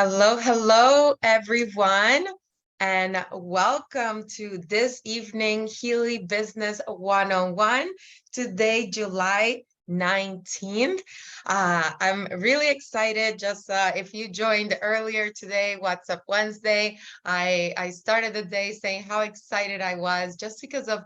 Hello, hello, everyone, and welcome to this evening Healy Business 101. Today, July 19th. I'm really excited. Just if you joined earlier today, What's Up Wednesday, I started the day saying how excited I was just because of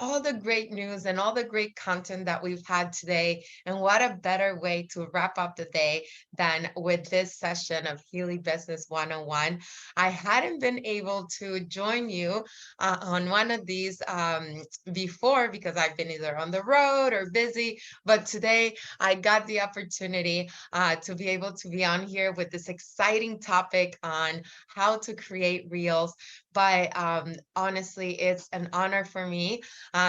all the great news and all the great content that we've had today. And what a better way to wrap up the day than with this session of Healy Business 101. I hadn't been able to join you on one of these before because I've been either on the road or busy, but today I got the opportunity to be able to be on here with this exciting topic on how to create reels. But honestly, it's an honor for me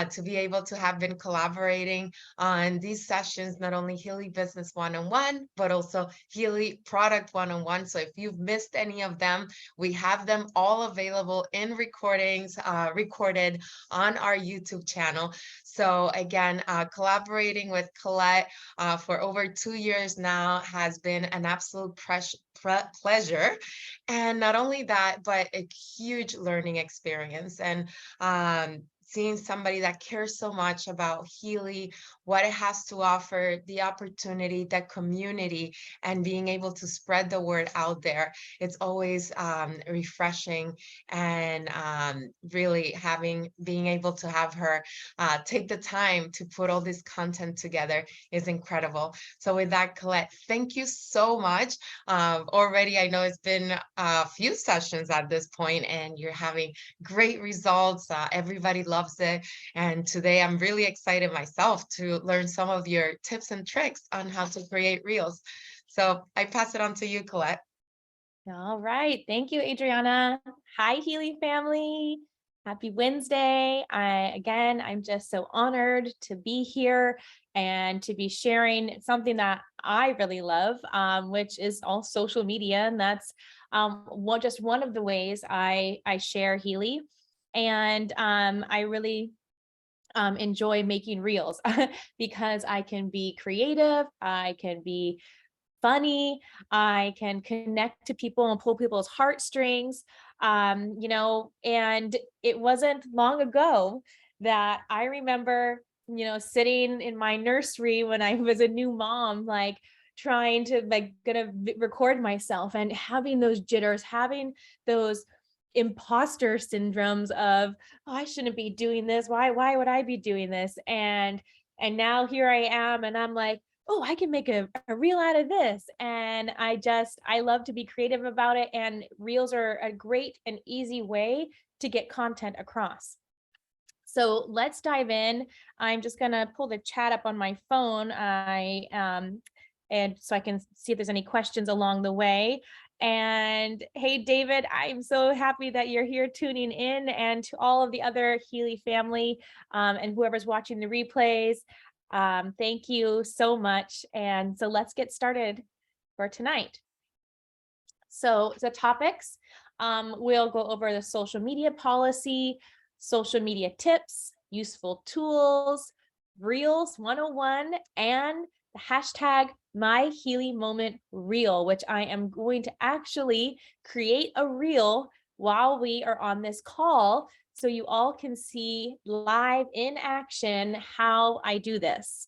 to be able to have been collaborating on these sessions, not only Healy Business 101, but also Healy Product 101. So if you've missed any of them, we have them all available in recordings, recorded on our YouTube channel. So again, collaborating with Colette for over 2 years now has been an absolute pleasure. And not only that, but a huge learning experience. And seeing somebody that cares so much about Healy, what it has to offer, the opportunity, the community, and being able to spread the word out there. It's always refreshing, and really being able to have her take the time to put all this content together is incredible. So with that, Colette, thank you so much. Already, I know it's been a few sessions at this point, and you're having great results. Everybody loves it. And today I'm really excited myself to learn some of your tips and tricks on how to create reels. So I pass it on to you, Colette. All right. Thank you, Adriana. Hi, Healy family. Happy Wednesday. I'm just so honored to be here and to be sharing something that I really love, which is all social media. And that's just one of the ways I share Healy. And I really enjoy making reels because I can be creative, I can be funny, I can connect to people and pull people's heartstrings. And it wasn't long ago that I remember, sitting in my nursery when I was a new mom, like trying to record myself and having those jitters, having those imposter syndromes of, oh, I shouldn't be doing this. Why would I be doing this? And now here I am, and I'm like, oh, I can make a reel out of this. And I love to be creative about it. And reels are a great and easy way to get content across. So let's dive in. I'm just gonna pull the chat up on my phone. And so I can see if there's any questions along the way. And hey, David, I'm so happy that you're here tuning in, and to all of the other Healy family and whoever's watching the replays. Thank you so much. And so let's get started for tonight. So the topics, we'll go over the social media policy, social media tips, useful tools, Reels 101, and the hashtag myhealymoment reel, which I am going to actually create a reel while we are on this call, so you all can see live in action how I do this.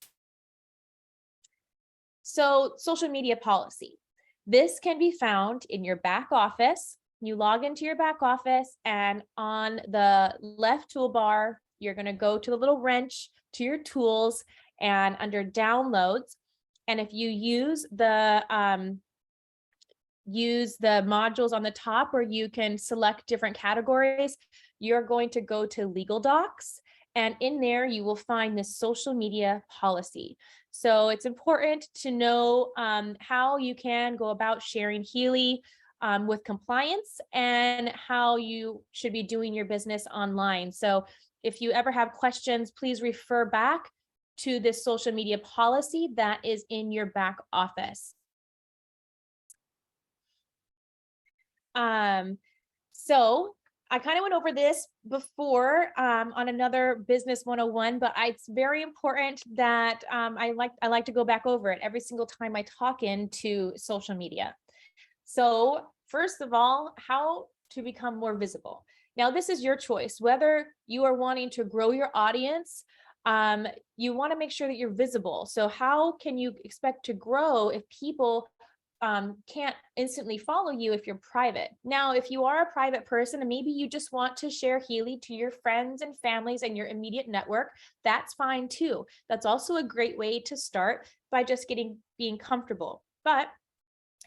So social media policy. This can be found in your back office. You log into your back office, and on the left toolbar, you're going to go to the little wrench to your tools and under downloads. And if you use the modules on the top where you can select different categories, you're going to go to legal docs, and in there you will find this social media policy. So it's important to know how you can go about sharing Healy with compliance, and how you should be doing your business online. So if you ever have questions, please refer back to this social media policy that is in your back office. So I kind of went over this before on another Business 101, but it's very important that I like to go back over it every single time I talk into social media. So First of all, how to become more visible. Now, this is your choice, whether you are wanting to grow your audience. You want to make sure that you're visible. So how can you expect to grow if people can't instantly follow you if you're private? Now, if you are a private person and maybe you just want to share Healy to your friends and families and your immediate network, that's fine too. That's also a great way to start by just being comfortable. But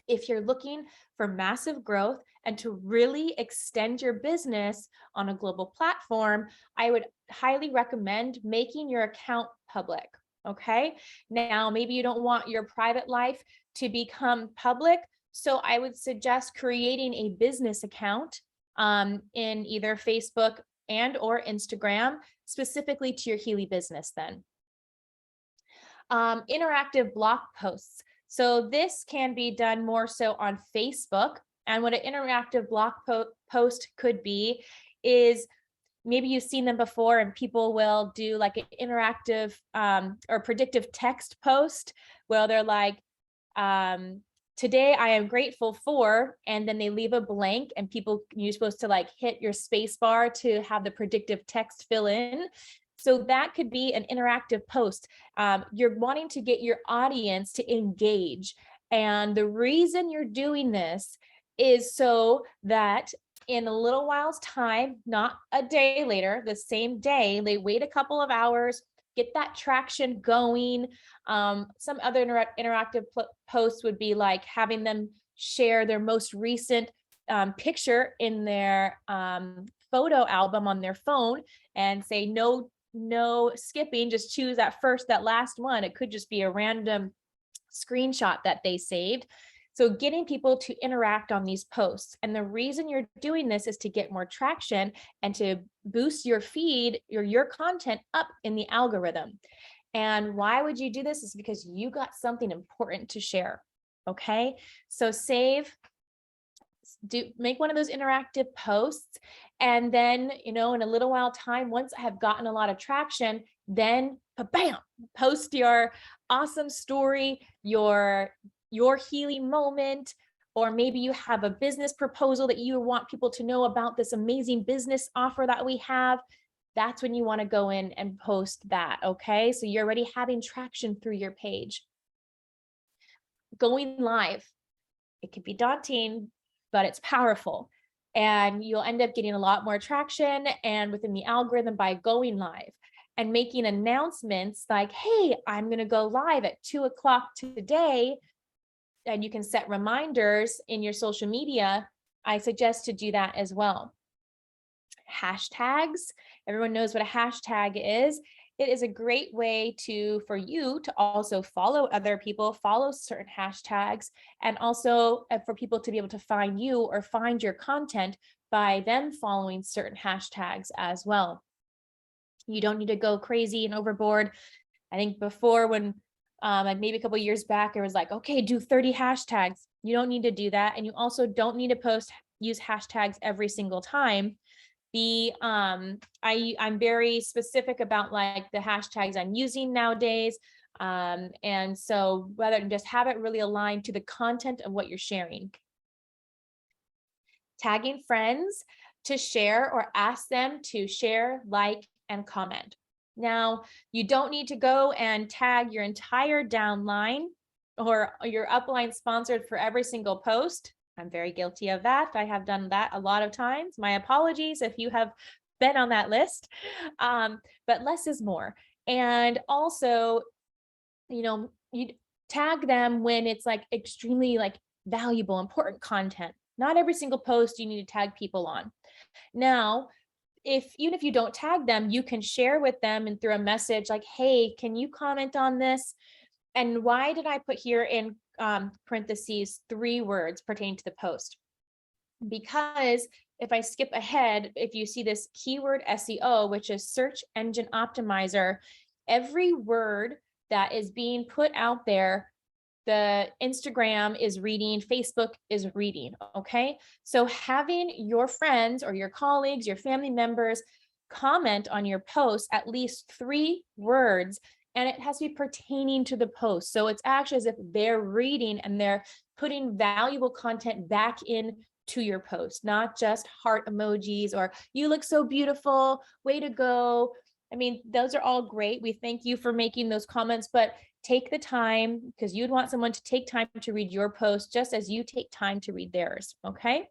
if you're looking for massive growth and to really extend your business on a global platform, I would highly recommend making your account public. Okay. Now, maybe you don't want your private life to become public. So I would suggest creating a business account in either Facebook and or Instagram, specifically to your Healy business then. Interactive blog posts. So this can be done more so on Facebook. And what an interactive blog post could be is, maybe you've seen them before, and people will do like an interactive or predictive text post where they're like, today I am grateful for, and then they leave a blank, and you're supposed to like hit your space bar to have the predictive text fill in. So that could be an interactive post. You're wanting to get your audience to engage. And the reason you're doing this is so that in a little while's time, not a day later, the same day, they wait a couple of hours, get that traction going. Some other interactive posts would be like having them share their most recent picture in their photo album on their phone and say, no skipping, just choose that last one. It could just be a random screenshot that they saved. So getting people to interact on these posts. And the reason you're doing this is to get more traction and to boost your feed, your content up in the algorithm. And why would you do this? Is because you got something important to share. Okay. So make one of those interactive posts, and then, in a little while time, once I have gotten a lot of traction, then bam, post your awesome story, your Healy moment, or maybe you have a business proposal that you want people to know about, this amazing business offer that we have. That's when you want to go in and post that. Okay. So you're already having traction through your page. Going live, it can be daunting, but it's powerful, and you'll end up getting a lot more traction and within the algorithm by going live and making announcements like, hey, I'm going to go live at 2:00 today. And you can set reminders in your social media. I suggest to do that as well. Hashtags. Everyone knows what a hashtag is. It is a great way for you to also follow other people, follow certain hashtags, and also for people to be able to find you or find your content by them following certain hashtags as well. You don't need to go crazy and overboard. I think before, when like maybe a couple of years back, it was like, okay, do 30 hashtags. You don't need to do that. And you also don't need to use hashtags every single time. I'm very specific about like the hashtags I'm using nowadays. And so rather than just have it really aligned to the content of what you're sharing. Tagging friends to share or ask them to share, like, and comment. Now, you don't need to go and tag your entire downline or your upline sponsored for every single post. I'm very guilty of that. I have done that a lot of times. My apologies if you have been on that list, but less is more. And also, you tag them when it's like extremely like valuable, important content. Not every single post you need to tag people on. Now, even if you don't tag them, you can share with them and through a message like, hey, can you comment on this? And why did I put here in parentheses 3 words pertaining to the post? Because if I skip ahead, if you see this keyword SEO, which is search engine optimizer, every word that is being put out there, the Instagram is reading, Facebook is reading, okay? So having your friends or your colleagues, your family members comment on your post at least 3 words and it has to be pertaining to the post. So it's actually as if they're reading and they're putting valuable content back in to your post, not just heart emojis or you look so beautiful, way to go. I mean, those are all great. We thank you for making those comments, but take the time, because you'd want someone to take time to read your post just as you take time to read theirs. Okay.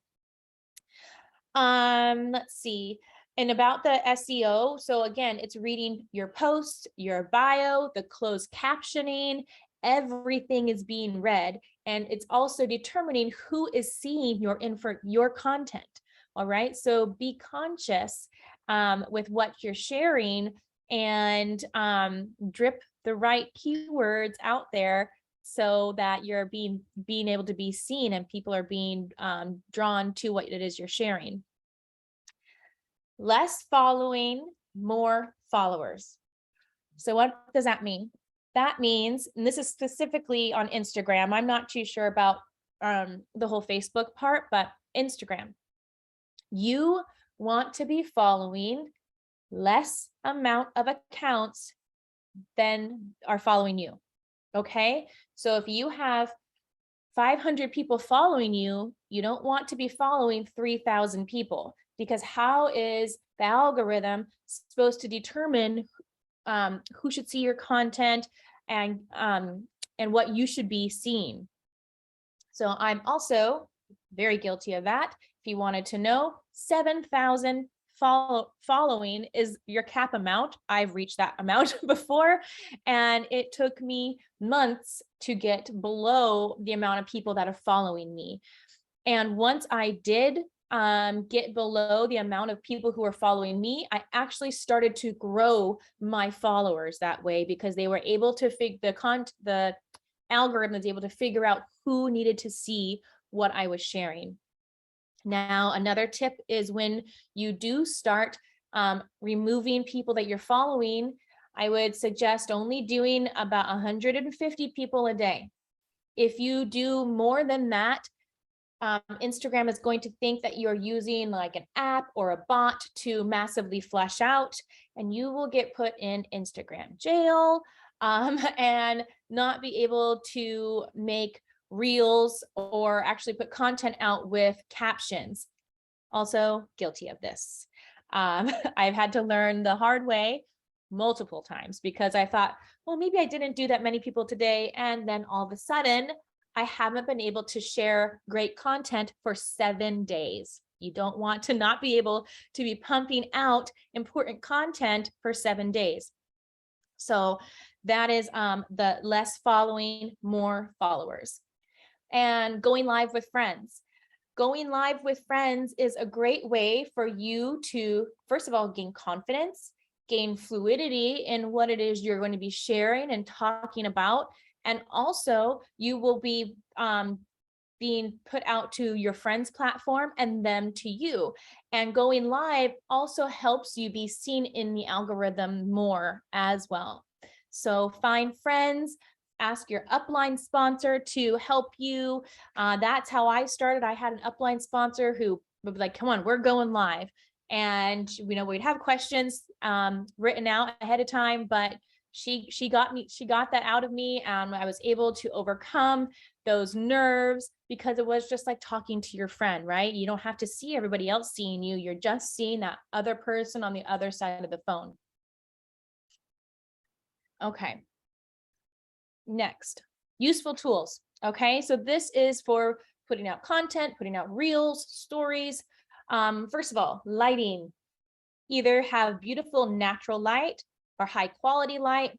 Let's see. And about the SEO, so again, it's reading your post, your bio, the closed captioning, everything is being read, and it's also determining who is seeing your content. All right, so be conscious with what you're sharing, and drip the right keywords out there so that you're being able to be seen and people are being drawn to what it is you're sharing. Less following, more followers. So what does that mean? That means, and this is specifically on Instagram, I'm not too sure about the whole Facebook part, but Instagram, you want to be following less amount of accounts than are following you. Okay, so if you have 500 people following you, you don't want to be following 3,000 people, because how is the algorithm supposed to determine who should see your content and what you should be seeing? So I'm also very guilty of that. If you wanted to know, 7,000 following is your cap amount. I've reached that amount before, and it took me months to get below the amount of people that are following me. And once I did get below the amount of people who are following me, I actually started to grow my followers that way, because they were able to the algorithm was able to figure out who needed to see what I was sharing. Now, another tip is when you do start removing people that you're following, I would suggest only doing about 150 people a day. If you do more than that, Instagram is going to think that you're using like an app or a bot to massively flush out, and you will get put in Instagram jail and not be able to make reels or actually put content out with captions. Also guilty of this. I've had to learn the hard way multiple times, because I thought, well, maybe I didn't do that many people today, and then all of a sudden I haven't been able to share great content for 7 days. You don't want to not be able to be pumping out important content for 7 days. So that is the less following, more followers. And going live with friends. Going live with friends is a great way for you to, first of all, gain confidence, gain fluidity in what it is you're going to be sharing and talking about. And also you will be being put out to your friends' platform and them to you. And going live also helps you be seen in the algorithm more as well. So find friends, ask your upline sponsor to help you. That's how I started. I had an upline sponsor who would be like, come on, we're going live. And we'd have questions written out ahead of time, but she got that out of me, and I was able to overcome those nerves, because it was just like talking to your friend, right? You don't have to see everybody else seeing you. You're just seeing that other person on the other side of the phone. Okay. Next, useful tools. Okay, so this is for putting out content, putting out reels, stories. First of all, lighting. Either have beautiful natural light or high quality light.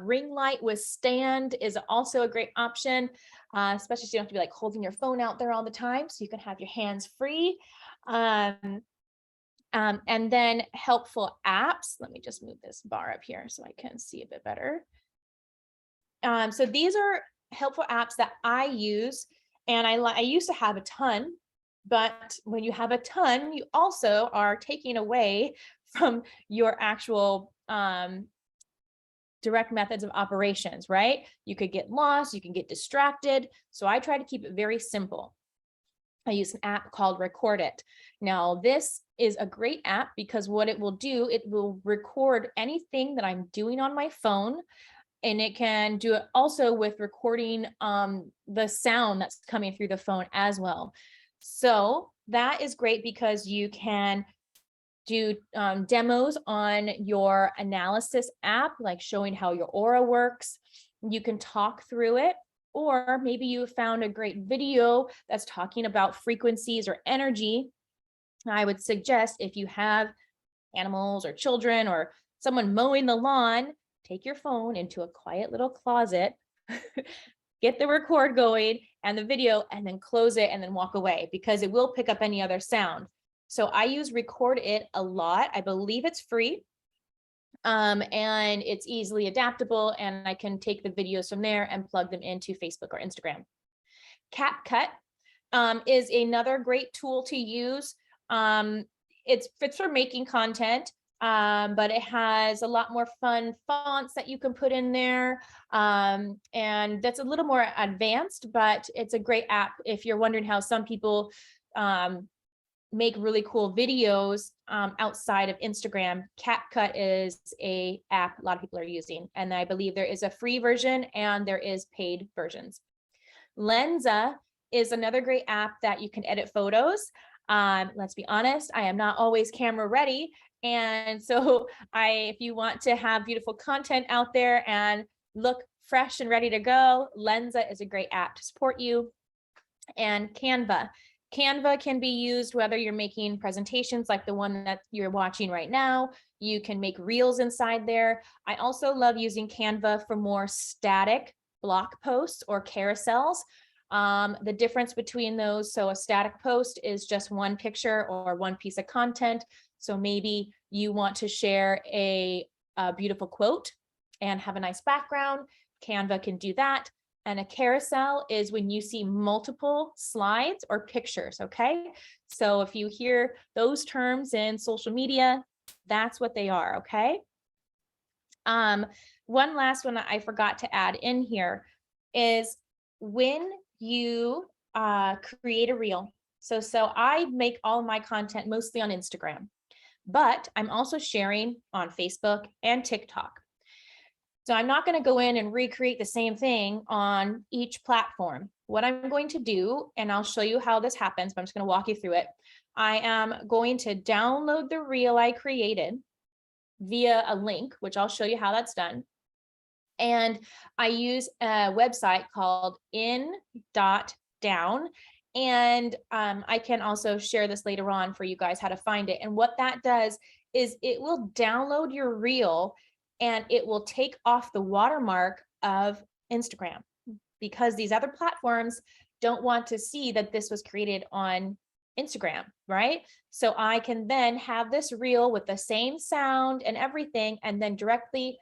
Ring light with stand is also a great option, especially so you don't have to be like holding your phone out there all the time, so you can have your hands free. And then helpful apps. Let me just move this bar up here so I can see a bit better. So these are helpful apps that I use, and I used to have a ton, but when you have a ton, you also are taking away from your actual direct methods of operations, right? You could get lost, you can get distracted. So I try to keep it very simple. I use an app called Record It. Now, this is a great app because what it will do, it will record anything that I'm doing on my phone, and it can do it also with recording the sound that's coming through the phone as well. So that is great because you can do demos on your analysis app, like showing how your aura works. You can talk through it, or maybe you found a great video that's talking about frequencies or energy. I would suggest, if you have animals or children or someone mowing the lawn, take your phone into a quiet little closet, get the record going and the video, and then close it and then walk away, because it will pick up any other sound. So I use Record It a lot. I believe it's free. And it's easily adaptable, and I can take the videos from there and plug them into Facebook or Instagram. CapCut is another great tool to use. It's for making content, but it has a lot more fun fonts that you can put in there. And that's a little more advanced, but it's a great app if you're wondering how some people make really cool videos outside of Instagram. CapCut is a app a lot of people are using, and I believe there is a free version and there is paid versions. Lensa is another great app that you can edit photos. Let's be honest, I am not always camera ready, and so if you want to have beautiful content out there and look fresh and ready to go, Lensa is a great app to support you. And Canva. Canva can be used whether you're making presentations like the one that you're watching right now. You can make reels inside there. I also love using Canva for more static blog posts or carousels. The difference between those, so a static post is just one picture or one piece of content. So maybe you want to share a beautiful quote and have a nice background. Canva can do that. And a carousel is when you see multiple slides or pictures, okay? So if you hear those terms in social media, that's what they are, okay? One last one that I forgot to add in here is when you create a reel. So I make all of my content mostly on Instagram, but I'm also sharing on Facebook and TikTok. So I'm not going to go in and recreate the same thing on each platform. What I'm going to do, and I'll show you how this happens, but I'm just going to walk you through it. I am going to download the reel I created via a link, which I'll show you how that's done. And I use a website called in.down. And I can also share this later on for you guys how to find it. And what that does is it will download your reel, and it will take off the watermark of Instagram, because these other platforms don't want to see that this was created on Instagram, right? So I can then have this reel with the same sound and everything, and then directly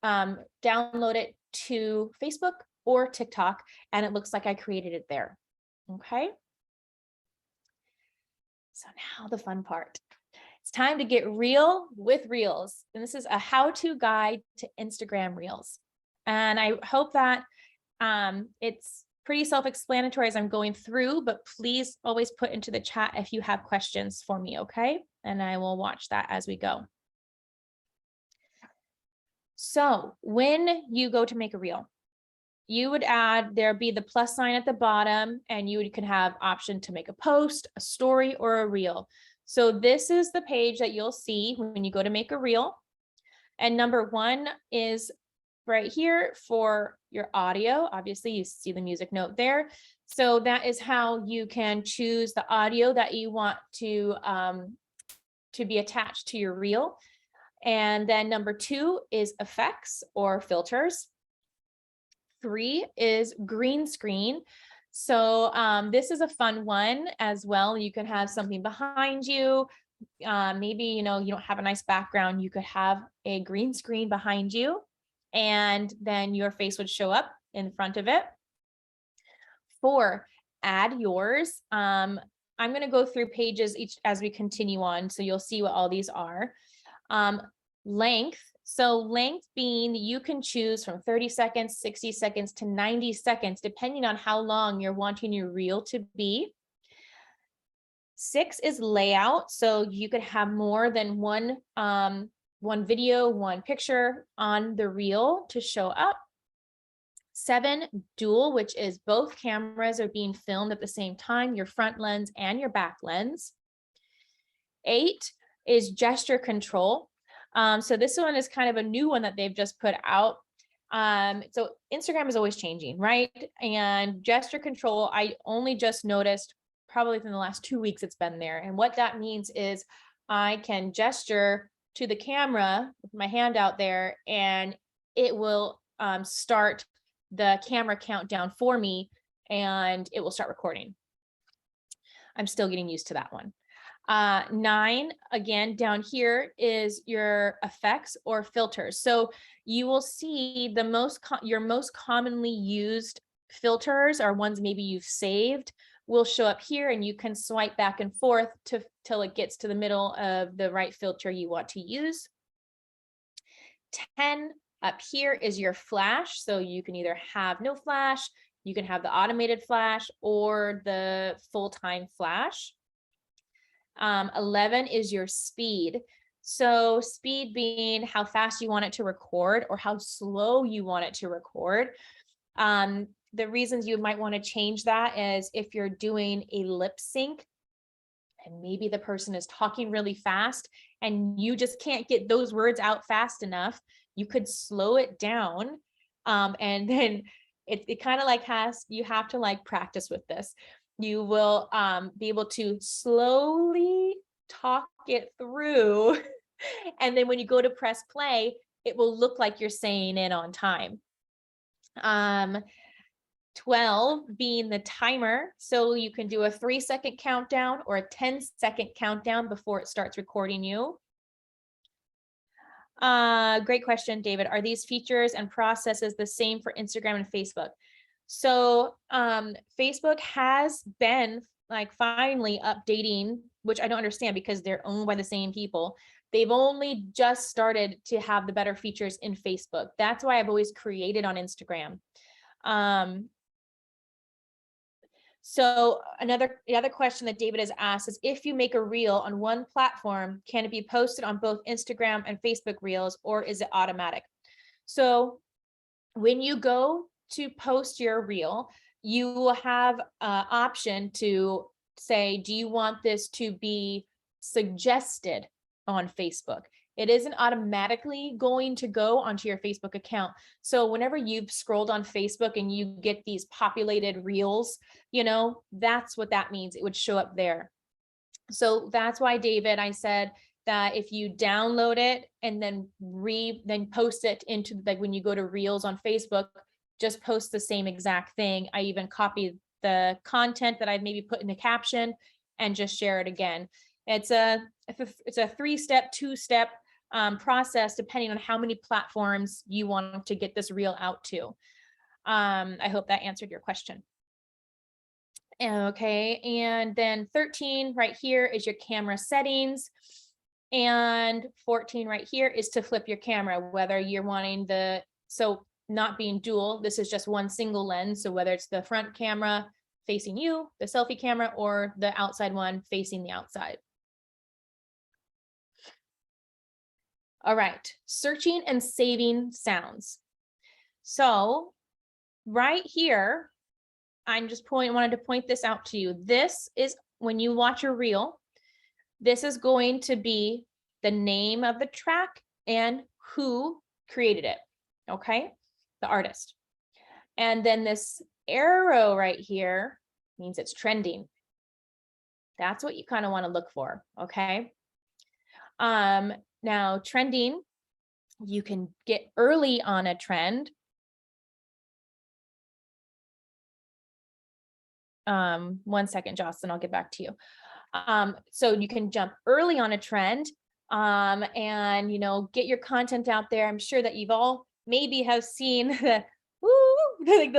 download it to Facebook or TikTok, and it looks like I created it there, okay? So now the fun part. It's time to get real with Reels. And this is a how-to guide to Instagram Reels. And I hope that it's pretty self-explanatory as I'm going through, but please always put into the chat if you have questions for me, okay? And I will watch that as we go. So when you go to make a reel, you would there'd be the plus sign at the bottom, and you can have option to make a post, a story, or a reel. So this is the page that you'll see when you go to make a reel. And number one is right here for your audio. Obviously, you see the music note there. So that is how you can choose the audio that you want to be attached to your reel. And then number two is effects or filters. 3 is green screen. So this is a fun one as well. You can have something behind you. Maybe, you don't have a nice background. You could have a green screen behind you, and then your face would show up in front of it. 4, add yours. I'm going to go through pages each as we continue on, so you'll see what all these are. Length. So length being you can choose from 30 seconds, 60 seconds to 90 seconds, depending on how long you're wanting your reel to be. 6 is layout. So you could have more than one video, one picture on the reel to show up. 7, dual, which is both cameras are being filmed at the same time, your front lens and your back lens. 8 is gesture control. So this one is kind of a new one that they've just put out. So Instagram is always changing, right? And gesture control, I only just noticed probably within the last 2 weeks it's been there. And what that means is I can gesture to the camera with my hand out there, and it will start the camera countdown for me, and it will start recording. I'm still getting used to that one. 9, again, down here is your effects or filters. So you will see the your most commonly used filters are ones maybe you've saved will show up here, and you can swipe back and forth till it gets to the middle of the right filter you want to use. 10, up here is your flash. So you can either have no flash, you can have the automated flash or the full-time flash. 11 is your speed. So speed being how fast you want it to record or how slow you want it to record. The reasons you might want to change that is if you're doing a lip sync and maybe the person is talking really fast and you just can't get those words out fast enough, you could slow it down. And then it kind of like you have to like practice with this. You will be able to slowly talk it through. And then when you go to press play, it will look like you're saying it on time. 12 being the timer. So you can do a 3-second countdown or a 10-second countdown before it starts recording you. Great question, David. Are these features and processes the same for Instagram and Facebook? So Facebook has been like finally updating, which I don't understand because they're owned by the same people. They've only just started to have the better features in Facebook. That's why I've always created on Instagram. So the other question that David has asked is, if you make a reel on one platform, can it be posted on both Instagram and Facebook reels, or is it automatic? So when you go to post your reel, you will have an option to say, do you want this to be suggested on Facebook? It isn't automatically going to go onto your Facebook account. So whenever you've scrolled on Facebook and you get these populated reels, that's what that means. It would show up there. So that's why, David, I said that if you download it and then post it into, like when you go to reels on Facebook, just post the same exact thing. I even copied the content that I've maybe put in the caption and just share it again. It's a 3-step, 2-step process depending on how many platforms you want to get this reel out to. I hope that answered your question. Okay, and then 13 right here is your camera settings, and 14 right here is to flip your camera, whether you're wanting so not being dual, this is just one single lens. So whether it's the front camera facing you, the selfie camera, or the outside one facing the outside. All right, searching and saving sounds. So right here, wanted to point this out to you. This is when you watch a reel, this is going to be the name of the track and who created it. Okay, the artist. And then this arrow right here means it's trending. That's what you kind of want to look for. Okay. Now trending, you can get early on a trend. One second, Jocelyn, I'll get back to you. So you can jump early on a trend, and get your content out there. I'm sure that you've all maybe have seen the like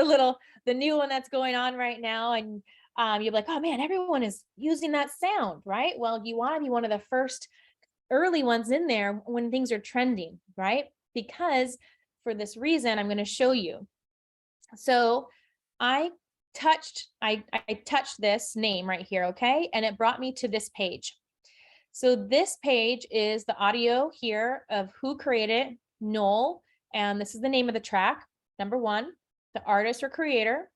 the new one that's going on right now, and you're like, oh man, everyone is using that sound, right? Well, you want to be one of the first early ones in there when things are trending, right? Because for this reason, I'm going to show you. So I touched this name right here, okay? And it brought me to this page. So this page is the audio here of who created, Noel, and this is the name of the track. Number 1, the artist or creator.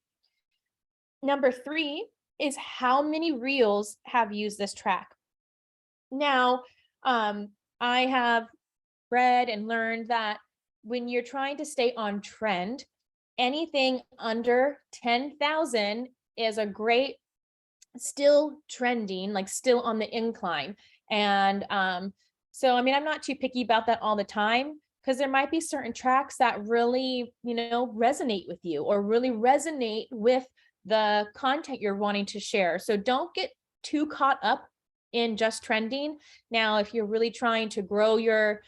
Number 3 is how many reels have used this track. Now, I have read and learned that when you're trying to stay on trend, anything under 10,000 is a great, still trending, like still on the incline. And so, I mean, I'm not too picky about that all the time, because there might be certain tracks that really, resonate with you or really resonate with the content you're wanting to share. So don't get too caught up in just trending. Now, if you're really trying to grow your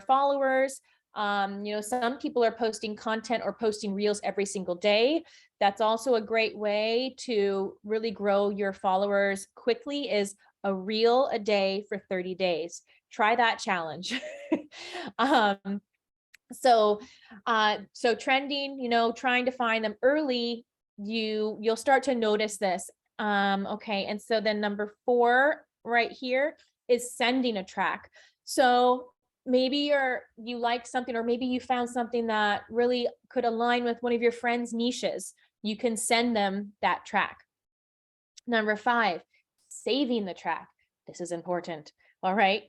followers, some people are posting content or posting reels every single day. That's also a great way to really grow your followers quickly, is a reel a day for 30 days. Try that challenge. So trending, trying to find them early, you'll start to notice this. Okay. And so then number 4 right here is sending a track. So maybe you like something, or maybe you found something that really could align with one of your friends' niches. You can send them that track. Number 5, saving the track. This is important. All right.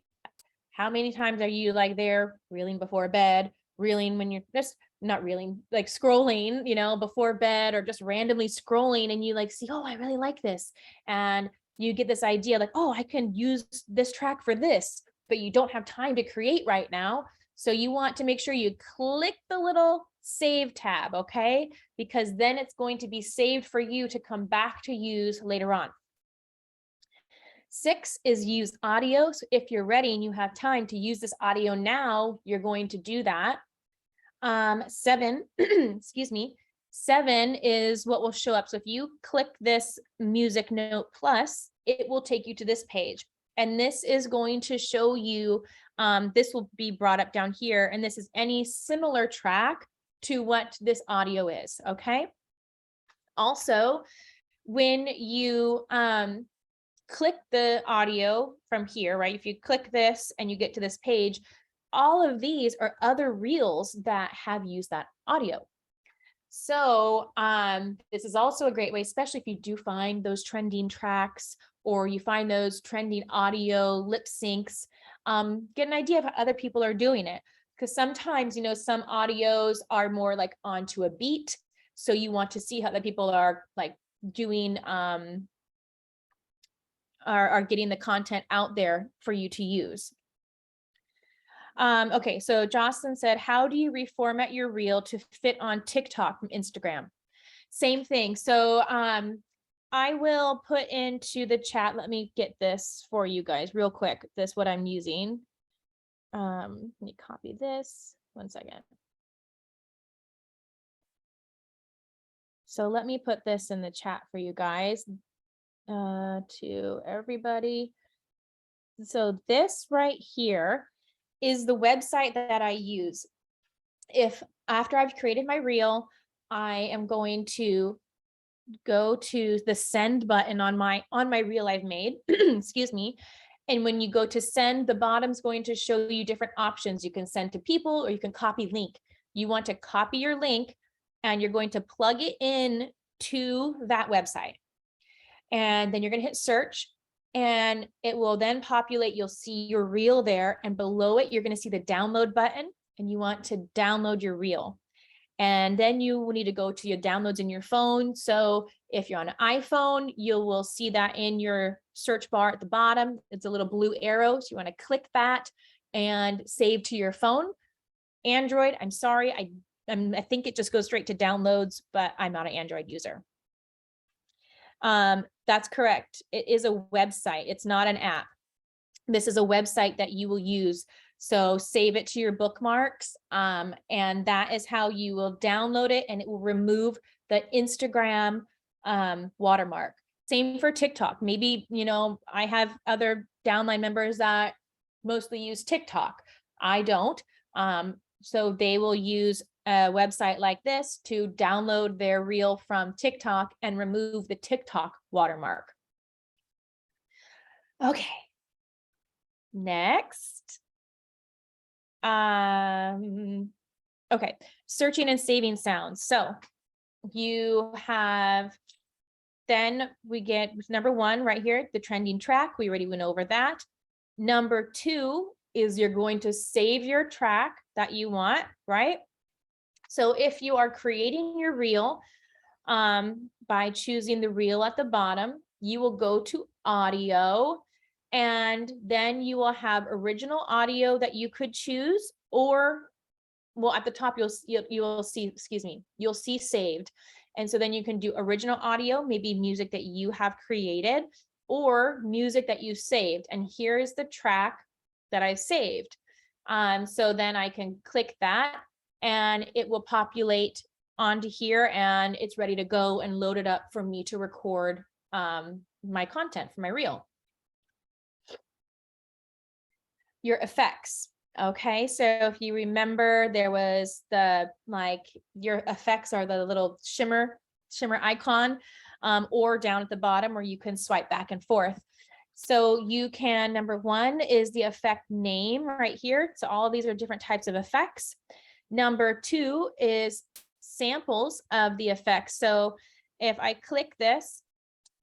How many times are you like there reeling before bed, reeling when you're just not reeling, like scrolling, before bed, or just randomly scrolling, and you like see, oh, I really like this. And you get this idea like, oh, I can use this track for this, but you don't have time to create right now. So you want to make sure you click the little save tab, okay? Because then it's going to be saved for you to come back to use later on. 6 is use audio. So if you're ready and you have time to use this audio now, you're going to do that. 7, excuse me, 7 is what will show up. So if you click this music note plus, it will take you to this page. And this is going to show you, this will be brought up down here. And this is any similar track to what this audio is, okay? Also, when you click the audio from here, right? If you click this and you get to this page, all of these are other reels that have used that audio. So this is also a great way, especially if you do find those trending tracks, or you find those trending audio lip syncs, get an idea of how other people are doing it. Because sometimes, some audios are more like onto a beat. So you want to see how the people are like doing, are getting the content out there for you to use. Okay, so Jocelyn said, how do you reformat your reel to fit on TikTok from Instagram? Same thing. So I will put into the chat, let me get this for you guys real quick. This is what I'm using. Let me copy this, 1 second. So let me put this in the chat for you guys, to everybody. So this right here is the website that I use. If after I've created my reel, I am going to go to the send button on my reel I've made, excuse me. And when you go to send, the bottom's going to show you different options. You can send to people, or you can copy link. You want to copy your link, and you're going to plug it in to that website. And then you're going to hit search, and it will then populate. You'll see your reel there, and below it, you're going to see the download button, and you want to download your reel. And then you will need to go to your downloads in your phone. So if you're on an iPhone, you will see that in your search bar at the bottom. It's a little blue arrow. So you want to click that and save to your phone. Android, I'm sorry, I think it just goes straight to downloads, but I'm not an Android user. That's correct. It is a website. It's not an app. This is a website that you will use. So save it to your bookmarks. And that is how you will download it, and it will remove the Instagram watermark. Same for TikTok. Maybe, I have other downline members that mostly use TikTok. I don't. So they will use a website like this to download their reel from TikTok and remove the TikTok watermark. Okay. Next. Okay, searching and saving sounds. So you have, then we get number 1 right here, the trending track. We already went over that. Number 2 is you're going to save your track that you want, right? So if you are creating your reel, by choosing the reel at the bottom, you will go to audio, and then you will have original audio that you could choose, or, well, at the top you'll see, excuse me, you'll see saved. And so then you can do original audio, maybe music that you have created or music that you saved. And here is the track that I saved. So then I can click that and it will populate onto here, and it's ready to go and load it up for me to record my content for my reel. Your effects. Okay, so if you remember, there was the, like, your effects are the little shimmer icon, or down at the bottom where you can swipe back and forth. So you can, number 1 is the effect name right here. So all of these are different types of effects. Number 2 is samples of the effects. So if I click this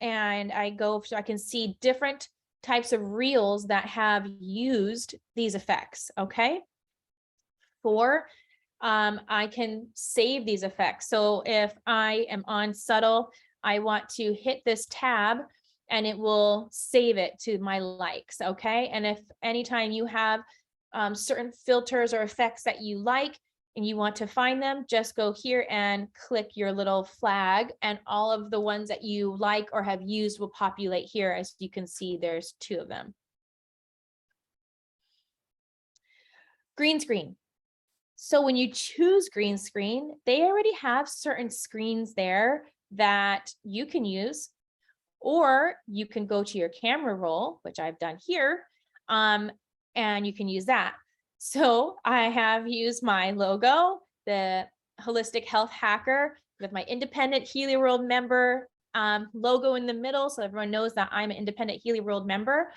and I go, so I can see different types of reels that have used these effects. Okay. 4, I can save these effects. So if I am on subtle, I want to hit this tab and it will save it to my likes. Okay. And if anytime you have certain filters or effects that you like and you want to find them, just go here and click your little flag, and all of the ones that you like or have used will populate here. As you can see, there's 2 of them. Green screen. So when you choose green screen, they already have certain screens there that you can use, or you can go to your camera roll, which I've done here, and you can use that. So I have used my logo, the Holistic Health Hacker, with my Independent Healy World Member logo in the middle, so everyone knows that I'm an Independent Healy World Member.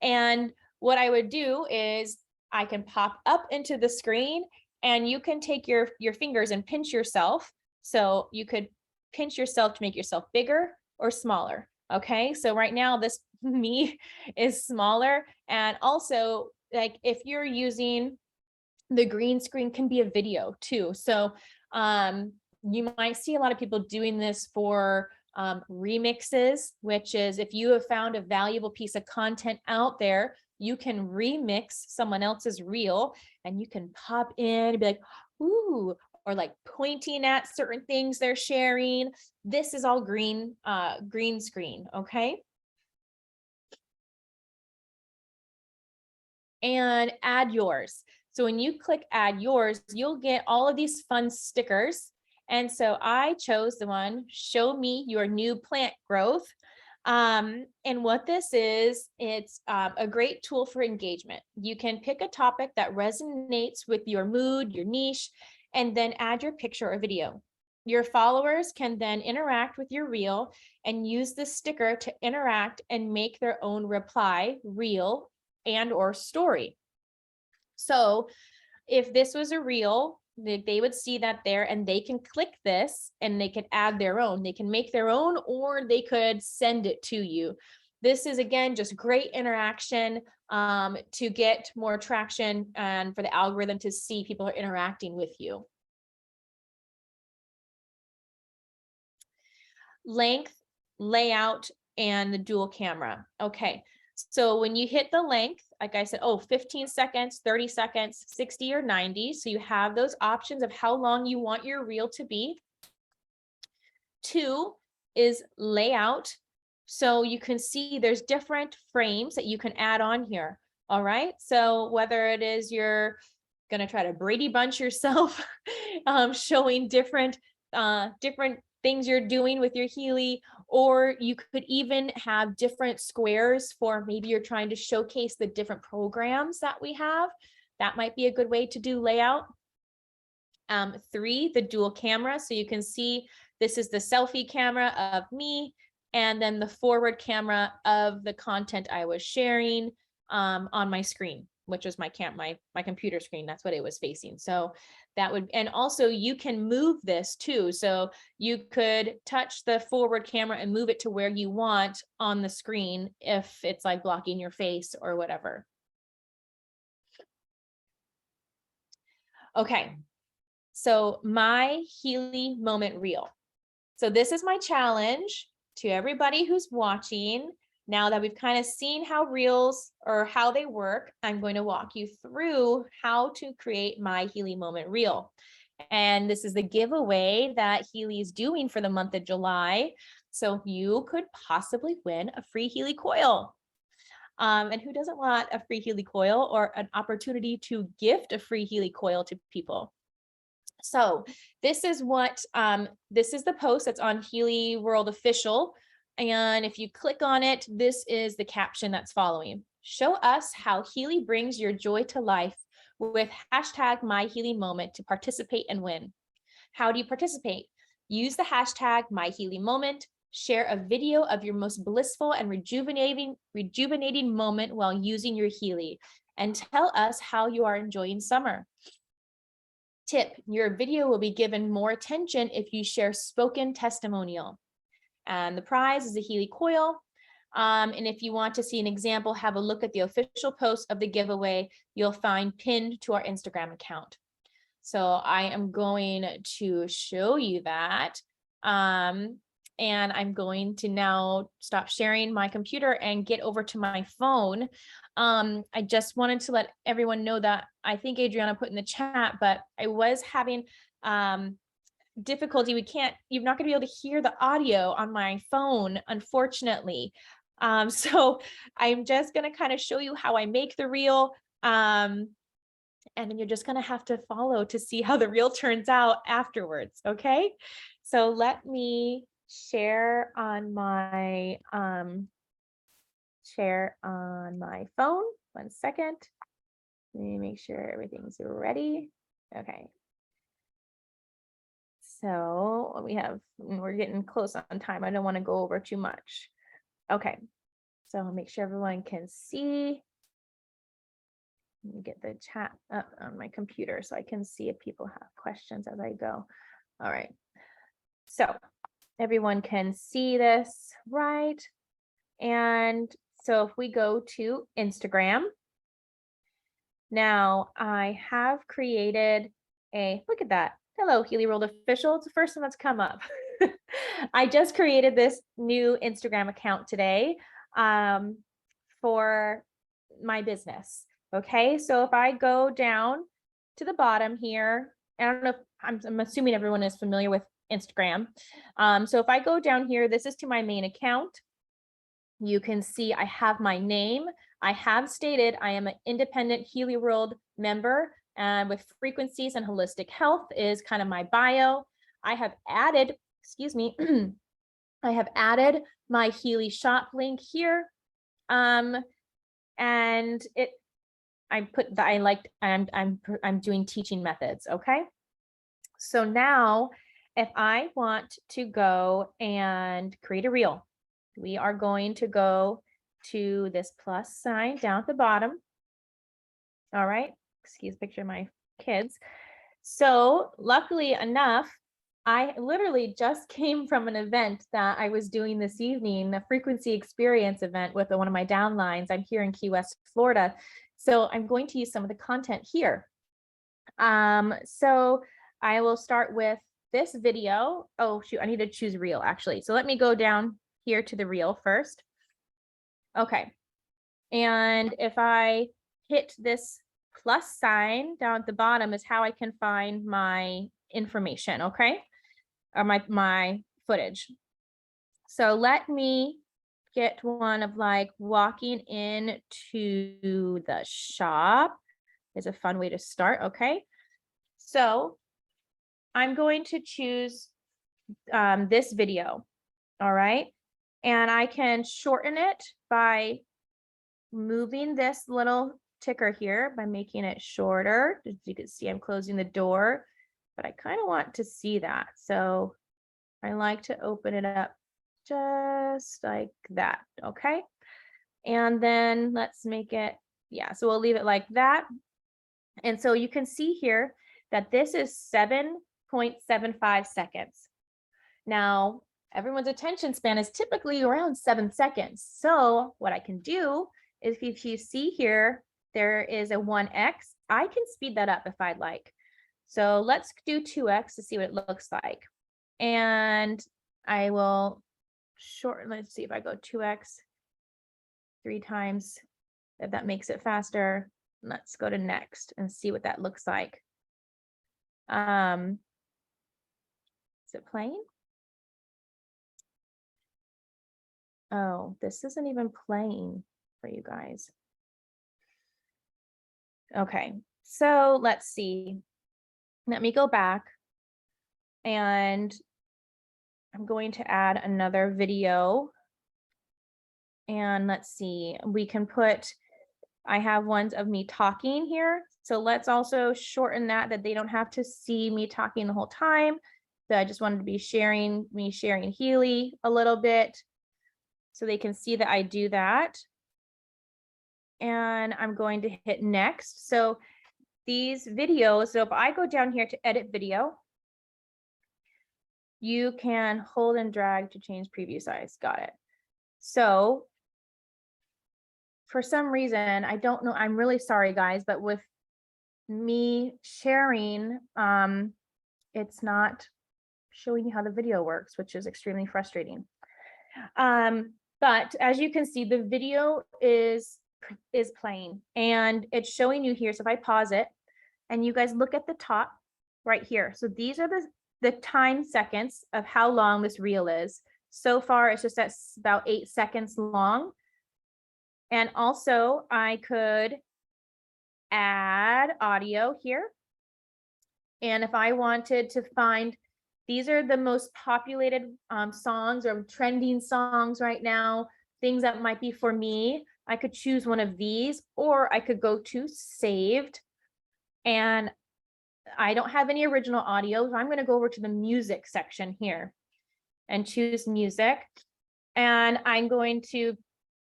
And what I would do is I can pop up into the screen, and you can take your fingers and pinch yourself. So you could pinch yourself to make yourself bigger or smaller. Okay, so right now this me is smaller. And also, like, if you're using the green screen, can be a video too. So you might see a lot of people doing this for remixes, which is if you have found a valuable piece of content out there, you can remix someone else's reel, and you can pop in and be like, ooh, or like pointing at certain things they're sharing. This is all green screen. Okay. And add yours. So when you click add yours, you'll get all of these fun stickers. And so I chose the one, show me your new plant growth. And what this is, it's a great tool for engagement. You can pick a topic that resonates with your mood, your niche, and then add your picture or video. Your followers can then interact with your reel and use the sticker to interact and make their own reply, reel, and or story. So if this was a reel, they would see that there, and they can click this and they can add their own. They can make their own, or they could send it to you. This is, again, just great interaction to get more traction and for the algorithm to see people are interacting with you. Length, layout, and the dual camera. Okay. So when you hit the length, like I said, 15 seconds, 30 seconds, 60 or 90. So you have those options of how long you want your reel to be. 2 is layout. So you can see there's different frames that you can add on here. All right. So whether it is you're going to try to Brady Bunch yourself, showing different things you're doing with your Healy, or you could even have different squares for maybe you're trying to showcase the different programs that we have. That might be a good way to do layout. 3, the dual camera. So you can see this is the selfie camera of me, and then the forward camera of the content I was sharing on my screen, which was my computer screen. That's what it was facing. So that would, and also you can move this too. So you could touch the forward camera and move it to where you want on the screen if it's like blocking your face or whatever. Okay, so my Healy Moment Reel. So this is my challenge to everybody who's watching. Now that we've kind of seen how reels or how they work, I'm going to walk you through how to create my Healy Moment Reel. And this is the giveaway that Healy is doing for the month of July. So you could possibly win a free Healy coil. And who doesn't want a free Healy coil or an opportunity to gift a free Healy coil to people? So this is what, this is the post that's on Healy World Official. And if you click on it, this is the caption that's following. Show us how Healy brings your joy to life with hashtag myhealymoment to participate and win. How do you participate? Use the hashtag myhealymoment, share a video of your most blissful and rejuvenating moment while using your Healy, and tell us how you are enjoying summer. Tip, your video will be given more attention if you share spoken testimonial. And the prize is a Healy coil. And if you want to see an example, have a look at the official post of the giveaway you'll find pinned to our Instagram account. So I am going to show you that. And I'm going to now stop sharing my computer and get over to my phone. I just wanted to let everyone know that I think Adriana put in the chat, but I was having difficulty. You're not going to be able to hear the audio on my phone, unfortunately. So I'm just going to kind of show you how I make the reel. And then you're just going to have to follow to see how the reel turns out afterwards. Okay. So let me share on my phone. 1 second. Let me make sure everything's ready. Okay. So we're getting close on time. I don't want to go over too much. Okay. So I'll make sure everyone can see. Let me get the chat up on my computer so I can see if people have questions as I go. All right. So everyone can see this, right? And so if we go to Instagram, now I have created look at that. Hello, Healy World Official. It's the first one that's come up. I just created this new Instagram account today for my business. Okay, so if I go down to the bottom here, I don't know if I'm assuming everyone is familiar with Instagram. So if I go down here, this is to my main account. You can see I have my name. I have stated I am an Independent Healy World Member with frequencies and holistic health is kind of my bio. I have added, excuse me, I have added my Healy shop link here. And I put that I'm doing teaching methods. Okay. So now if I want to go and create a reel, we are going to go to this plus sign down at the bottom. All right. Excuse picture of my kids. So luckily enough, I literally just came from an event that I was doing this evening, the frequency experience event with one of my downlines. I'm here in Key West, Florida. So I'm going to use some of the content here. So I will start with this video. Oh, shoot, I need to choose reel actually. So let me go down here to the reel first. Okay. And if I hit this plus sign down at the bottom is how I can find my information, okay? Or my footage. So let me get one of like walking into the shop is a fun way to start, okay? So I'm going to choose this video, all right? And I can shorten it by moving this little ticker here by making it shorter. As you can see, I'm closing the door. but I kind of want to see that. So I like to open it up just like that. Okay. And then let's make it, yeah, so we'll leave it like that. And so you can see here that this is 7.75 seconds. Now, everyone's attention span is typically around 7 seconds. So what I can do is if you see here, there is a 1x, I can speed that up if I'd like. So let's do 2x to see what it looks like. And I will shorten, let's see if I go 2x 3 times, if that makes it faster. Let's go to next and see what that looks like. Is it playing? Oh, this isn't even playing for you guys. Okay, so let's see. Let me go back and I'm going to add another video. And let's see, we can put, I have ones of me talking here. So let's also shorten that they don't have to see me talking the whole time. So I just wanted to be sharing Healy a little bit so they can see that I do that. And I'm going to hit next. So these videos, so if I go down here to edit video, you can hold and drag to change preview size. Got it. So for some reason, I don't know, I'm really sorry guys, but with me sharing, it's not showing you how the video works, which is extremely frustrating. But as you can see, the video is playing and it's showing you here. So if I pause it and you guys look at the top right here. So these are the time seconds of how long this reel is. So far, it's just at about 8 seconds long. And also I could add audio here. And if I wanted to find, these are the most populated songs or trending songs right now, things that might be for me, I could choose one of these, or I could go to saved. And I don't have any original audio, so I'm going to go over to the music section here and choose music. And I'm going to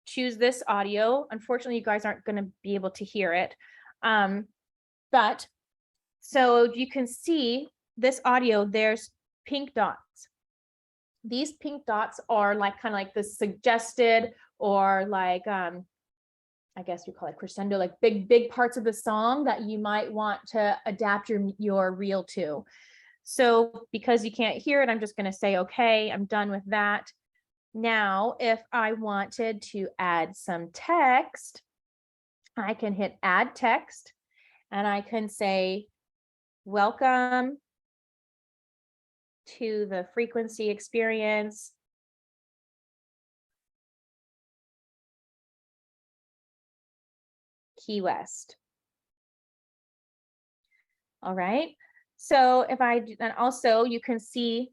choose this audio. Unfortunately, you guys aren't going to be able to hear it. But so you can see this audio, there's pink dots. These pink dots are like kind of like the suggested, or like I guess you call it crescendo, like big parts of the song that you might want to adapt your reel to. So because you can't hear it, I'm just going to say, okay, I'm done with that. Now, if I wanted to add some text, I can hit add text and I can say, welcome to the frequency experience. Key West. All right. So if I do, and also you can see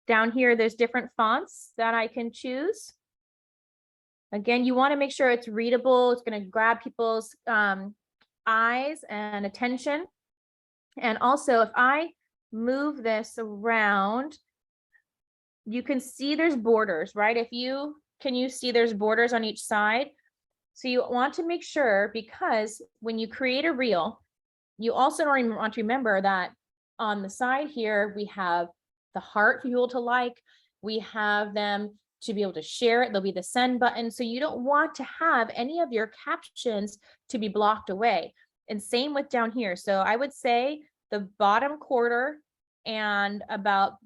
down here, there's different fonts that I can choose. Again, you want to make sure it's readable. It's going to grab people's eyes and attention. And also if I move this around, you can see there's borders, right? Can you see there's borders on each side? So you want to make sure, because when you create a reel, you also want to remember that on the side here, we have the heart for people to like, we have them to be able to share it. There'll be the send button. So you don't want to have any of your captions to be blocked away. And same with down here. So I would say the bottom quarter and about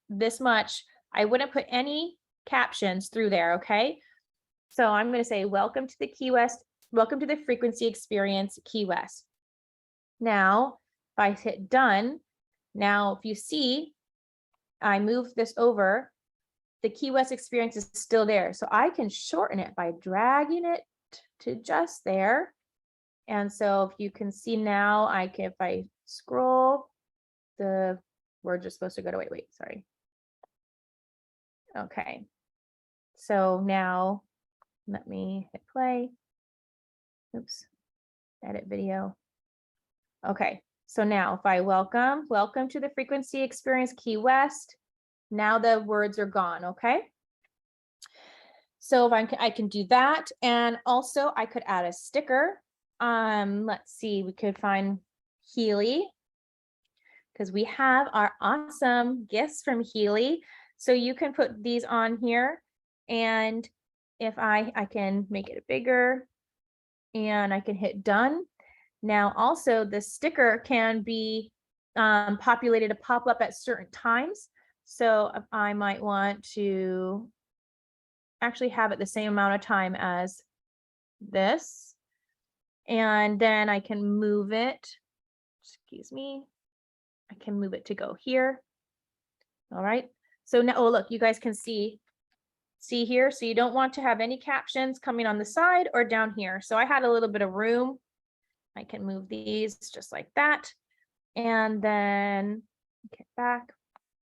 this much, I wouldn't put any captions through there. Okay. So I'm going to say, welcome to the Key West, welcome to the frequency experience, Key West. Now, if I hit done, now if you see, I move this over, the Key West experience is still there. So I can shorten it by dragging it to just there. And so if you can see now, if I scroll, the words are supposed to go to, wait, sorry. Okay. So now let me hit play. Oops, edit video. Okay, So now if I welcome to the frequency experience Key West, now the words are gone, okay? So if I can do that. And also I could add a sticker. Let's see, we could find Healy, because we have our awesome gifts from Healy. So you can put these on here. And if I can make it bigger and I can hit done. Now also the sticker can be populated to pop up at certain times. So if I might want to actually have it the same amount of time as this, and then I can move it, excuse me, I can move it to go here. All right, so now, oh look, you guys can see here, so you don't want to have any captions coming on the side or down here. So I had a little bit of room. I can move these just like that, and then get back,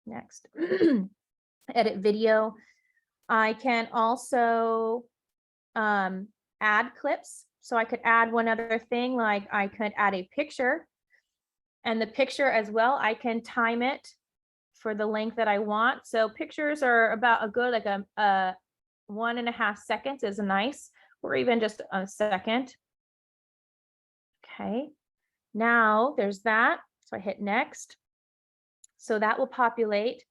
next, edit video. I can also add clips. So I could add one other thing, like I could add a picture, and the picture as well, I can time it for the length that I want. So pictures are about a good, like a 1.5 seconds is nice, or even just a second. Okay, now there's that. So I hit next. So that will populate.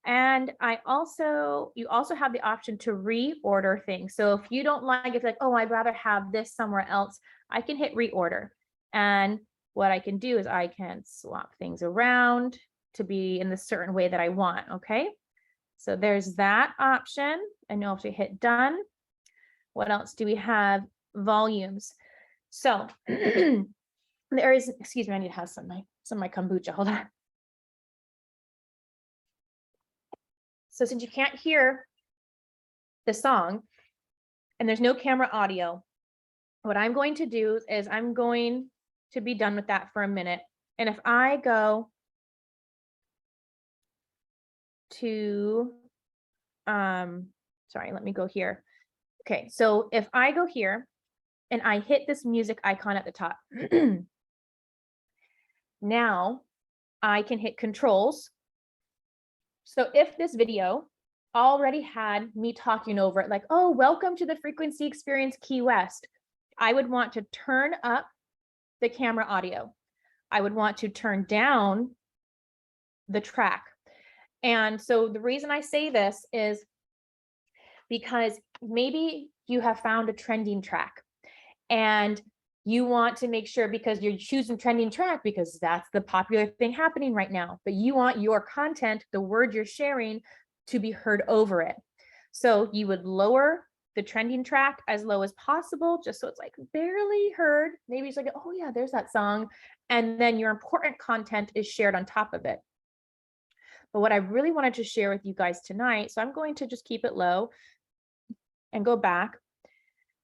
And you also have the option to reorder things. So if you don't like, it's like, oh, I'd rather have this somewhere else, I can hit reorder. And what I can do is I can swap things around to be in the certain way that I want. Okay. So there's that option. And you'll have to hit done. What else do we have? Volumes. So there is, excuse me, I need to have some of my kombucha. Hold on. So since you can't hear the song and there's no camera audio, what I'm going to do is I'm going to be done with that for a minute. And if I go to, sorry, let me go here. Okay, so if I go here and I hit this music icon at the top, now I can hit controls. So if this video already had me talking over it, like, oh, welcome to the frequency experience Key West, I would want to turn up the camera audio. I would want to turn down the track. And so the reason I say this is because maybe you have found a trending track and you want to make sure, because you're choosing trending track because that's the popular thing happening right now, but you want your content, the word you're sharing, to be heard over it. So you would lower the trending track as low as possible, just so it's like barely heard. Maybe it's like, oh yeah, there's that song. And then your important content is shared on top of it. But what I really wanted to share with you guys tonight, so I'm going to just keep it low and go back.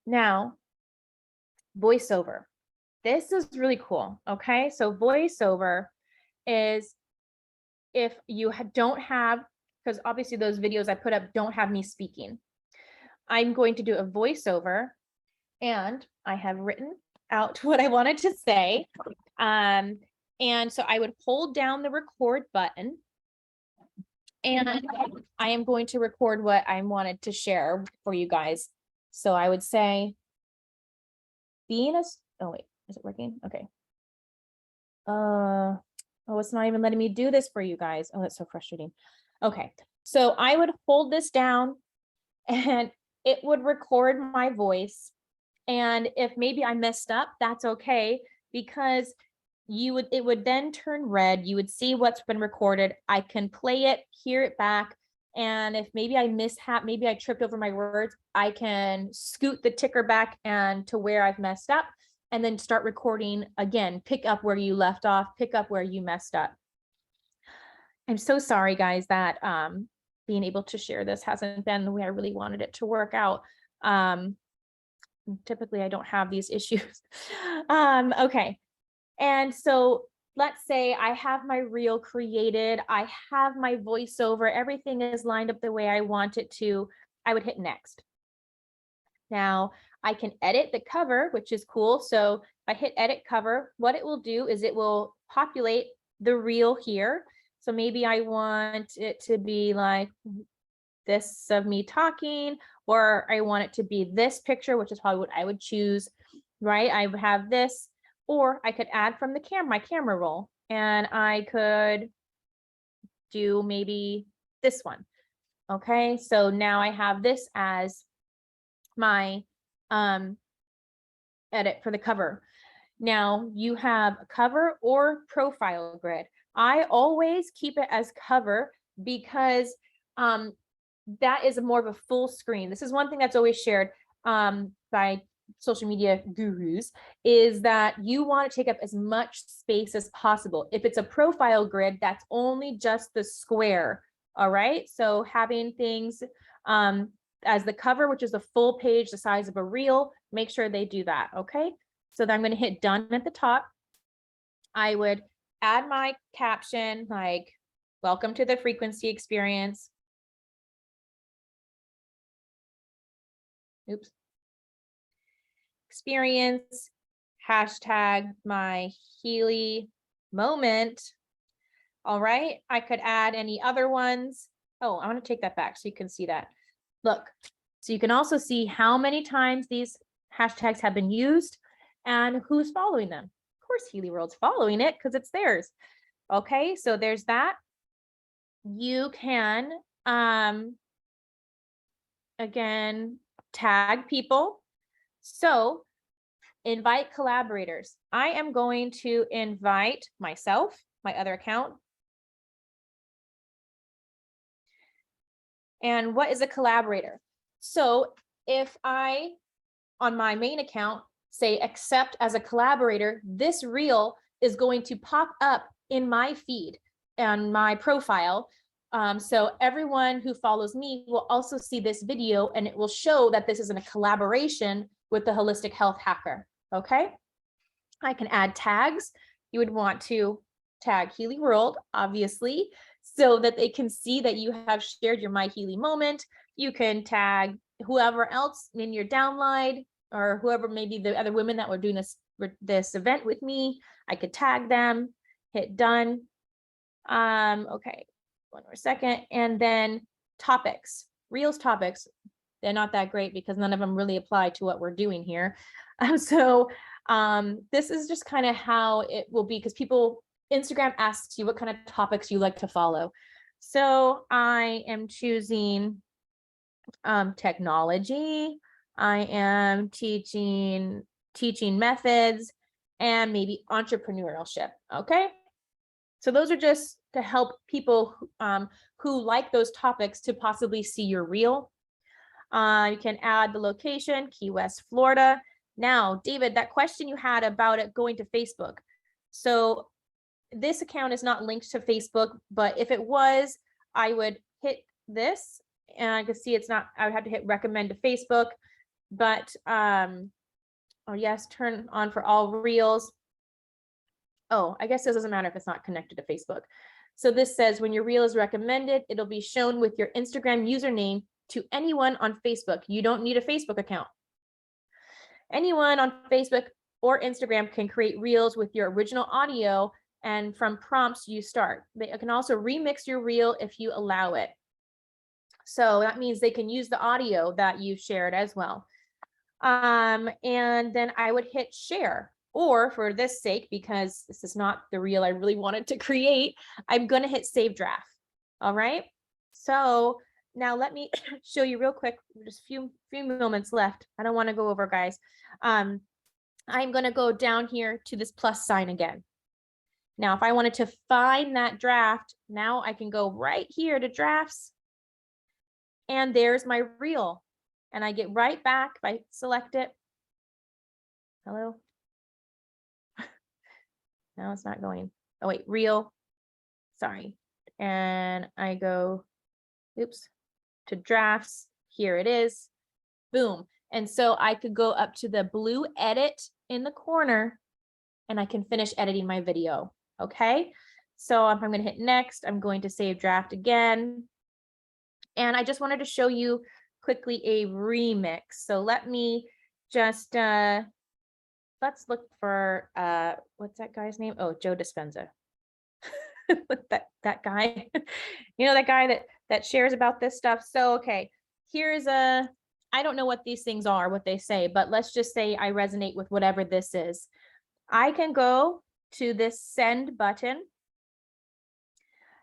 Now, voiceover. This is really cool. Okay, so voiceover is if you don't have, because obviously those videos I put up don't have me speaking. I'm going to do a voiceover, and I have written out what I wanted to say. And so I would hold down the record button, and I am going to record what I wanted to share for you guys. So I would say, oh wait, is it working? Okay. Oh, it's not even letting me do this for you guys. Oh, that's so frustrating. Okay, so I would hold this down and it would record my voice. And if maybe I messed up, that's okay, because it would then turn red. You would see what's been recorded. I can play it, hear it back. And if maybe I maybe I tripped over my words, I can scoot the ticker back and to where I've messed up, and then start recording again, pick up where you left off, pick up where you messed up. I'm so sorry, guys, that being able to share this hasn't been the way I really wanted it to work out. Typically, I don't have these issues. Okay. And so let's say I have my reel created, I have my voiceover, everything is lined up the way I want it to. I would hit next. Now I can edit the cover, which is cool. So if I hit edit cover, what it will do is it will populate the reel here. So maybe I want it to be like this of me talking, or I want it to be this picture, which is probably what I would choose, right? I would have this, or I could add from the my camera roll, and I could do maybe this one. Okay, so now I have this as my edit for the cover. Now you have a cover or profile grid. I always keep it as cover because that is more of a full screen. This is one thing that's always shared by social media gurus, is that you want to take up as much space as possible. If it's a profile grid, that's only just the square. All right, so having things as the cover, which is a full page the size of a reel, make sure they do that. Okay, so then I'm going to hit done at the top. I would add my caption like, welcome to the frequency experience. Oops. Experience, hashtag my Healy moment. All right, I could add any other ones. Oh, I want to take that back so you can see that. Look, so you can also see how many times these hashtags have been used and who's following them. Of course, Healy World's following it because it's theirs. Okay, so there's that. You can, again, tag people. So invite collaborators. I am going to invite myself, my other account. And what is a collaborator? So if I, on my main account, say accept as a collaborator, this reel is going to pop up in my feed and my profile. So everyone who follows me will also see this video, and it will show that this is in a collaboration with the Holistic Health Hacker. Okay, I can add tags. You would want to tag Healy World, obviously, so that they can see that you have shared your My Healy moment. You can tag whoever else in your downline, or whoever, maybe the other women that were doing this event with me. I could tag them, hit done. Okay, one more second. And then topics, Reels topics. They're not that great because none of them really apply to what we're doing here. This is just kind of how it will be, because Instagram asks you what kind of topics you like to follow. So I am choosing technology. I am teaching methods, and maybe entrepreneurship. Okay, so those are just to help people who like those topics to possibly see your reel. You can add the location, Key West, Florida. Now, David, that question you had about it going to Facebook. So this account is not linked to Facebook, but if it was, I would hit this, and I could see it's not, I would have to hit recommend to Facebook, but oh yes, turn on for all reels. Oh, I guess this doesn't matter if it's not connected to Facebook. So this says when your reel is recommended, it'll be shown with your Instagram username to anyone on Facebook. You don't need a Facebook account. Anyone on Facebook or Instagram can create reels with your original audio, and from prompts you start. They can also remix your reel if you allow it. So that means they can use the audio that you've shared as well. And then I would hit share, or for this sake, because this is not the reel I really wanted to create, I'm going to hit save draft. All right. So now let me show you real quick, just few moments left. I don't want to go over, guys. I'm going to go down here to this plus sign again. Now, if I wanted to find that draft, now I can go right here to drafts, and there's my reel. And I get right back if I select it. Hello. No, it's not going. Oh wait, reel. Sorry. And I go, oops, to drafts. Here it is. Boom. And so I could go up to the blue edit in the corner, and I can finish editing my video. Okay. So if I'm going to hit next, I'm going to save draft again. And I just wanted to show you quickly a remix. So let me just let's look for what's that guy's name? Oh, Joe Dispenza. that guy. That guy that shares about this stuff. So okay, here's I don't know what these things are, what they say, but let's just say I resonate with whatever this is. I can go to this send button.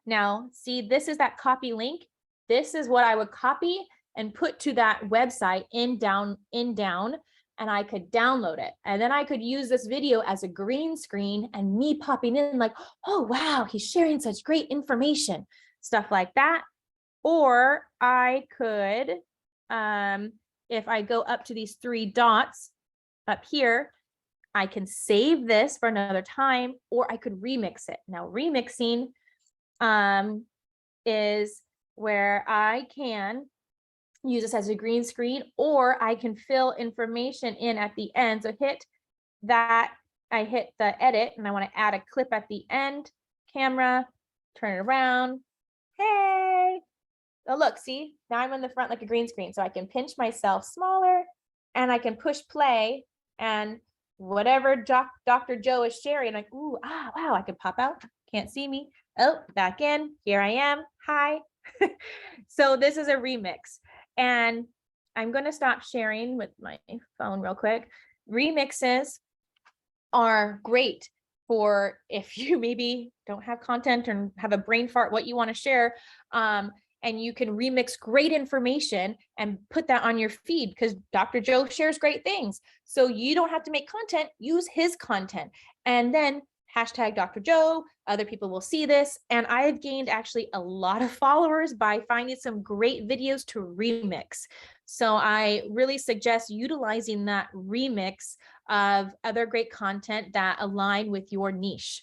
Now, see, this is that copy link. This is what I would copy and put to that website in down, and I could download it. And then I could use this video as a green screen and me popping in like, oh, wow, he's sharing such great information, stuff like that. Or I could, if I go up to these 3 dots up here, I can save this for another time, or I could remix it. Now, remixing is where I can use this as a green screen, or I can fill information in at the end. So hit that, I hit the edit and I want to add a clip at the end, camera, turn it around. Hey, oh look, see, now I'm in the front like a green screen. So I can pinch myself smaller and I can push play, and whatever Dr. Joe is sharing, like, ooh, wow, I can pop out, can't see me. Oh, back in, here I am, hi. So this is a remix, and I'm going to stop sharing with my phone real quick. Remixes are great for if you maybe don't have content or have a brain fart, what you want to share. And you can remix great information and put that on your feed, because Dr. Joe shares great things. So you don't have to make content, use his content. And then hashtag Dr. Joe, other people will see this. And I've gained actually a lot of followers by finding some great videos to remix. So I really suggest utilizing that remix of other great content that align with your niche.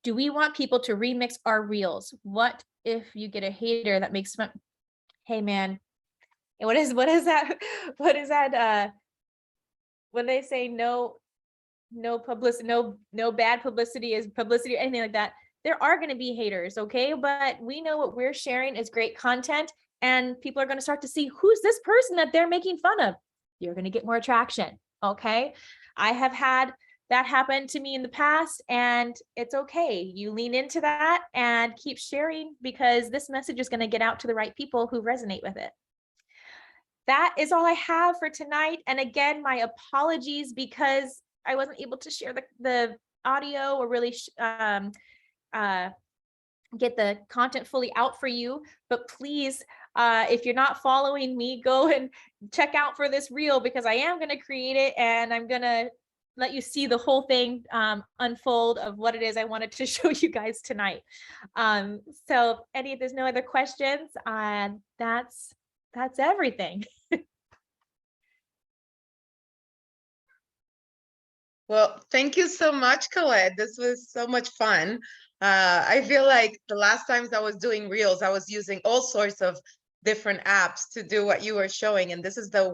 Do we want people to remix our reels? What if you get a hater that makes fun? Hey man, what is that? What is that? When they say no publicity, no bad publicity is publicity, or anything like that, there are going to be haters, okay? But we know what we're sharing is great content, and people are going to start to see who's this person that they're making fun of. You're going to get more attraction, okay? I have had that happen to me in the past, and it's okay. You lean into that and keep sharing, because this message is going to get out to the right people who resonate with it. That is all I have for tonight. And again, my apologies because I wasn't able to share the audio or really get the content fully out for you. But please, if you're not following me, go and check out for this reel, because I am going to create it and I'm going to let you see the whole thing unfold of what it is I wanted to show you guys tonight. So Eddie, if there's no other questions, that's everything. Well, thank you so much, Colette. This was so much fun. I feel like the last times I was doing reels, I was using all sorts of different apps to do what you were showing, and this is the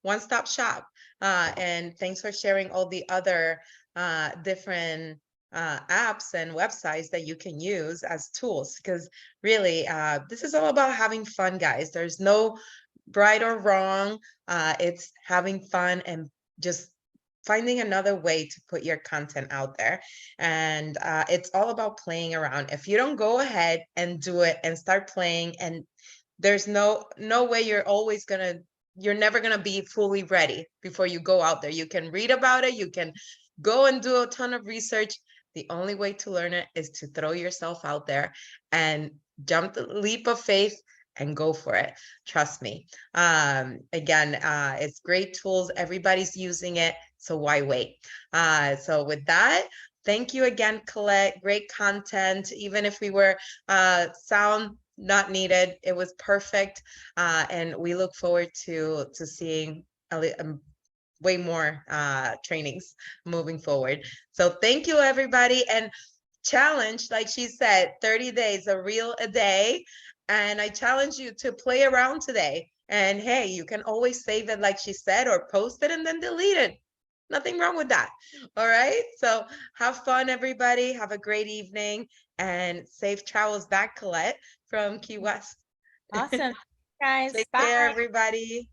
one-stop shop. And thanks for sharing all the other different apps and websites that you can use as tools, because really, this is all about having fun, guys. There's no right or wrong. It's having fun and just finding another way to put your content out there. And it's all about playing around. If you don't go ahead and do it and start playing, and there's no way you're never gonna be fully ready before you go out there. You can read about it, you can go and do a ton of research. The only way to learn it is to throw yourself out there and jump the leap of faith and go for it. Trust me. Again, it's great tools. Everybody's using it. So why wait? So with that, thank you again, Colette. Great content. Even if we were sound not needed, it was perfect. And we look forward to seeing way more trainings moving forward. So thank you, everybody. And challenge, like she said, 30 days, a reel a day. And I challenge you to play around today. And hey, you can always save it, like she said, or post it and then delete it. Nothing wrong with that. All right. So have fun, everybody. Have a great evening and safe travels back, Colette, from Key West. Awesome. Guys, Take bye. care, everybody.